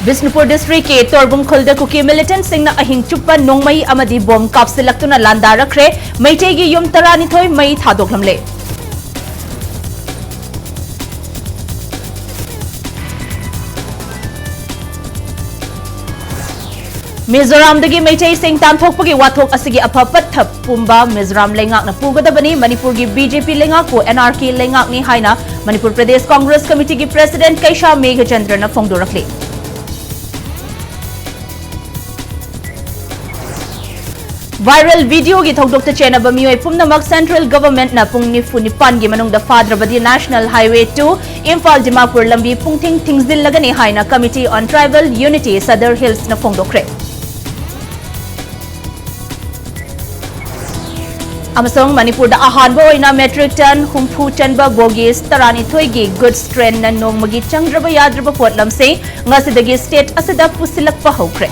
Bisnupur district ke Torbung Khulda Kuki militant singna ahing chupa nongmai amadi bom kapsilaktuna landarakre maitegi yum taranithoi mai thadoklamle. Mizoram dagi Maitai Singh Tamthokpagi wathok asigi aphapat thap pumba Mizoram lengak na pugadabani Manipur gi BJP lengak ko NRK lengak ni haina Manipur Pradesh Congress Committee gi President Kaisha Meghachandra na phongdorakle. Viral video gi thokdok ta chena ba mioi pumnamak Central Government na pung nifu nipan gi manung da fadrabadi National Highway 2 Imphal Dimapur lambi pungthing thingzil lagani haina Committee on Tribal Unity Sadar Hills na phongdokre. Amasong Manipur da ahanba oina metric ton humpu chanba bogies tarani thoigi goods train na nongmagi changraba yadraba potlam se ngasidagi state asada pusilak pa hokre.